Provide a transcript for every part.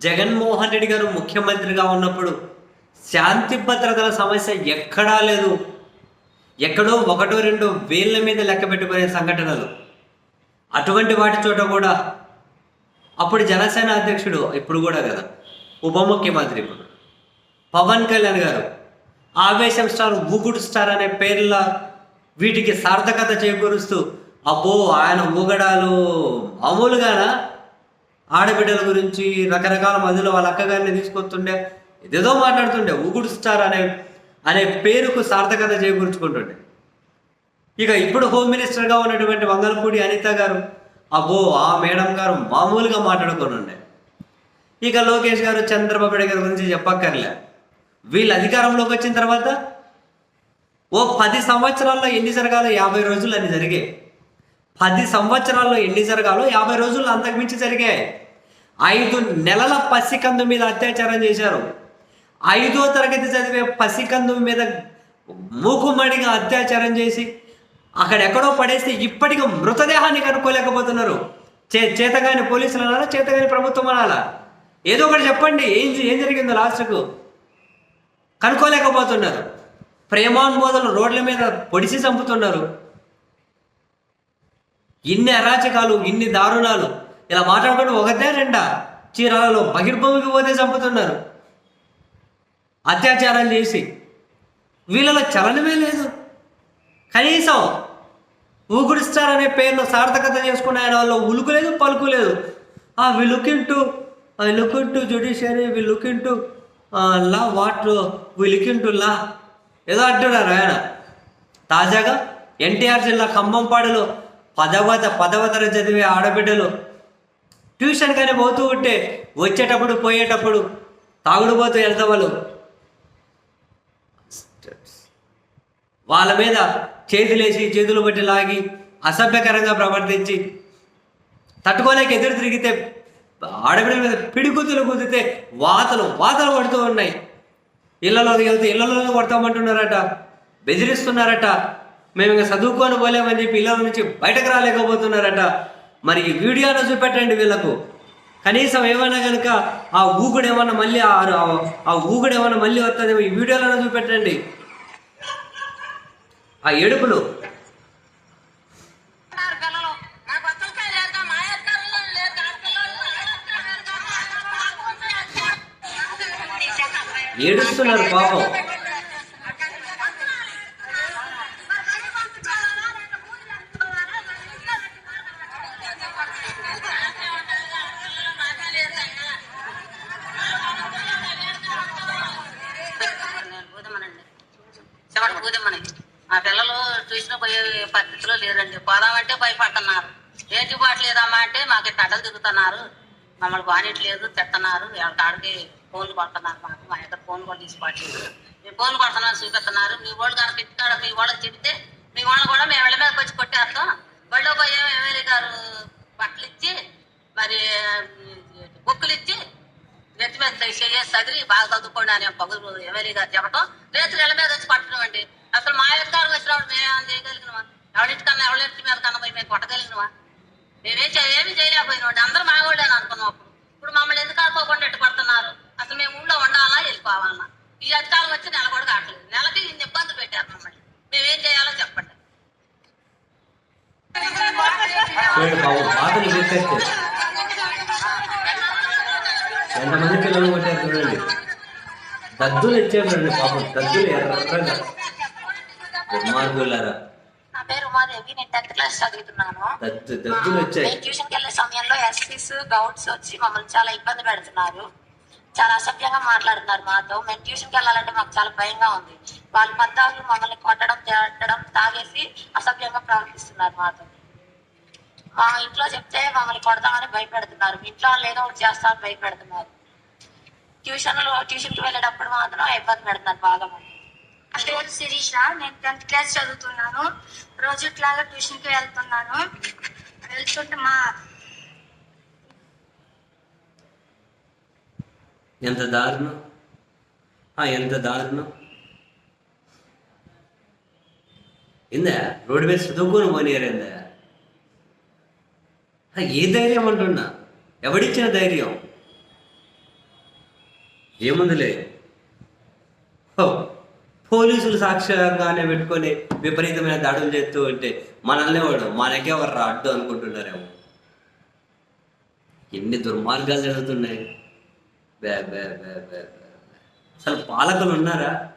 జగన్మోహన్ రెడ్డి గారు ముఖ్యమంత్రిగా ఉన్నప్పుడు శాంతి భద్రతల సమస్య ఎక్కడా లేదు. ఎక్కడో ఒకటో రెండో వేళ్ళ మీద లెక్క పెట్టుకునే సంఘటనలు. అటువంటి వాటి చోట కూడా అప్పుడు జనసేన అధ్యక్షుడు, ఇప్పుడు కూడా కదా ఉప ముఖ్యమంత్రి ఇప్పుడు పవన్ కళ్యాణ్ గారు ఆవేశం స్టార్, ఊగుడు స్టార్ అనే పేర్ల వీటికి సార్థకత చేకూరుస్తూ, అబ్బో ఆయన ఊగడాలు మామూలుగానా, ఆడబిడ్డల గురించి రకరకాల మధ్యలో వాళ్ళ అక్కగారిని తీసుకొస్తుండే, ఏదేదో మాట్లాడుతుండే, ఊగుడు స్టార్ అనే పేరుకు సార్థకత చేకూర్చుకుంటుండే. ఇక ఇప్పుడు హోమ్ మినిస్టర్గా ఉన్నటువంటి వంగలపూడి అనిత గారు, అబ్బో ఆ మేడం గారు మామూలుగా మాట్లాడుకొని ఉండే. ఇక లోకేష్ గారు, చంద్రబాబు నాయుడు గారి గురించి చెప్పక్కర్లే. వీళ్ళు అధికారంలోకి వచ్చిన తర్వాత ఓ 10 సంవత్సరాల్లో ఎన్ని జరగాలో 50 రోజులు అన్ని జరిగాయి. 10 సంవత్సరాల్లో ఎన్ని జరగాలో 50 రోజులు అంతకుమించి జరిగాయి. 5 నెలల పసికందు మీద అత్యాచారం చేశారు. 5వ తరగతి చదివే పసికందు మీద మూకుమ్మడిగా అత్యాచారం చేసి అక్కడెక్కడో పడేస్తే ఇప్పటికీ మృతదేహాన్ని కనుక్కోలేకపోతున్నారు. చేతగాని పోలీసులు అనాలా, చేతగాని ప్రభుత్వం అనాలా, ఏదో ఒకటి చెప్పండి. ఏం జరిగిందో లాస్ట్కు కనుక్కోలేకపోతున్నారు. ప్రేమానుమోదలు రోడ్ల మీద పొడిసి చంపుతున్నారు. ఇన్ని అరాచకాలు, ఇన్ని దారుణాలు ఇలా మాట్లాడుకుంటూ ఒకటే రెండా చీరాలలో బహిర్భూమికి పోతే చంపుతున్నారు, అత్యాచారాలు చేసి. వీళ్ళలో చలనమే లేదు. కనీసం ఊగుడు స్టార్ అనే పేరును సార్థకత చేసుకున్న ఆయన వాళ్ళు ఉలుకు లేదు, పలుకు లేదు. We look into judiciary, we look into law, what we look into law ఏదో అంటున్నారు ఆయన. తాజాగా ఎన్టీఆర్ జిల్లా ఖమ్మంపాడులో 10వ తరగతి చదివే ఆడబిడ్డలు ట్యూషన్ కానీ పోతూ ఉంటే వచ్చేటప్పుడు పోయేటప్పుడు తాగుడుపోతూ వెళ్తావాళ్ళు వాళ్ళ మీద చేతులు బట్టి లాగి అసభ్యకరంగా ప్రవర్తించి తట్టుకోలేక ఎదురు తిరిగితే ఆడబిడ్డల మీద పిడిగుద్దులు కుదితే వాతలు పడుతూ ఉన్నాయి. ఇళ్లలోకి వెళ్తే ఇళ్లలోకి కొడతామంటున్నారట, బెదిరిస్తున్నారట. మేము ఇంకా చదువుకొని పోలేమని చెప్పి ఇళ్ళ నుంచి బయటకు రాలేకపోతున్నారట. మరి ఈ వీడియోలో చూపెట్టండి వీళ్ళకు. కనీసం ఏమైనా కనుక ఆ ఊగుడు ఏమన్నా మళ్ళీ వస్తుందేమో ఈ వీడియోలో చూపెట్టండి. ఆ ఏడుపులు ఏడుస్తున్నారు పాపం. మా పిల్లలు ట్యూషన్ పోయే పరిస్థితిలో లేరండి. పోదామంటే భయపడుతున్నారు. ఏంటి పోవట్లేదమ్మా అంటే మాకు కట్టలు తిరుగుతున్నారు, మమ్మల్ని బానిట్లేదు, తిడుతున్నారు, కాడికి ఫోన్లు కొడుతున్నారు. మా ఇద్దరు ఫోన్ కూడా తీసుకోవట్లేదు. మీ ఫోన్ కొడుతున్నారు, చూపిస్తున్నారు. మీ వాళ్ళు కనుక ఇంటికాడ మీ వాళ్ళకి చెప్తే మీ వాళ్ళు కూడా మేము వెళ్ళ మీదకి వచ్చి కొట్టేస్తాం. బళ్ళో పోయే ఎమ్మెల్యే గారు బట్టలు ఇచ్చి, మరి బుక్కులు ఇచ్చి, నెత్తి మీద చదివి బాగా చదువుకోండి అని పగులు ఎమ్మెల్యే గారు చెప్పడం, రేతులు ఇళ్ళ మీద వచ్చి పట్టడం అండి. అసలు మా అధికారులు వచ్చినప్పుడు మేము చేయగలిగినవా? ఎవరింటికన్నా ఎవరింటి మీద కన్నా పోయి మేము కొట్టగలిగినవా? ఏమీ చేయలేకపోయినాండి. అందరూ మా వాళ్ళే అనుకున్నాం. ఇప్పుడు మమ్మల్ని ఎందుకు ఆడుకోకుండా ఎట్టు పడుతున్నారు? అసలు మేము ఊళ్ళో ఉండాలా, వెళ్ళిపోవాలన్నా? ఈ అధికారులు వచ్చి నెల కూడా కావట్లేదు. నెలకి ఇన్ని ఇబ్బందులు పెట్టారు మమ్మల్ని. మేమేం చేయాలో చెప్పండి. ఎంతమంది పిల్లలు కొట్టారు చూడండి. దద్దులు ఇచ్చేయండి పాపం, దద్దులు ఎర్రగా దుర్మార్గులారా. నా పేరు ఉమాదేవి, నేను 10th క్లాస్ చదువుతున్నాను. దద్దులు వచ్చాయి. ట్యూషన్కి వెళ్ళే సమయంలో ఎస్పీస్ గౌడ్స్ వచ్చి మమ్మల్ని చాలా ఇబ్బంది పెడుతున్నారు. చాలా అసభ్యంగా మాట్లాడుతున్నారు మాతో. మేము ట్యూషన్కి వెళ్ళాలంటే మాకు చాలా భయంగా ఉంది. వాళ్ళ పద్దాలు మమ్మల్ని కొట్టడం, తిట్టడం, తాగేసి అసభ్యంగా ప్రవర్తిస్తున్నారు మాతో. మా ఇంట్లో చెప్తే మమ్మల్ని కొడతామని భయపెడుతున్నారు. మీ ఇంట్లో వాళ్ళు ఏదో ఒకటి చేస్తామని భయపెడుతున్నారు. ట్యూషన్కి వెళ్ళేటప్పుడు మాత్రం ఇబ్బంది పెడుతున్నారు బాగా. నా పేరు శిరీష, నేను 10th క్లాస్ చదువుతున్నాను. రోజు ఇట్లాగా ట్యూషన్కి వెళ్తున్నాను. వెళ్తుంటే ఎంత దారుణం, ఎంత దారుణం. ఇందా రోడ్డు మీద చదువుకొని పోనీయారిందా? ఏ ధైర్యం అంటున్నా? ఎవడిచ్చిన ధైర్యం? ఏముందిలే. హో, పోలీసులు సాక్ష్యంగానే పెట్టుకొని విపరీతమైన దాడులు చేస్తూ ఉంటే మనల్ని వాడు మనకే వాడు అడ్డు అనుకుంటున్నారేమో. ఎన్ని దుర్మార్గాలు జరుగుతున్నాయి. బే బే బే బే బే. అసలు పాలకులు ఉన్నారా?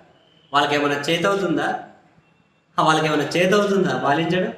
వాళ్ళకేమైనా చేతవుతుందా? పాలించడం?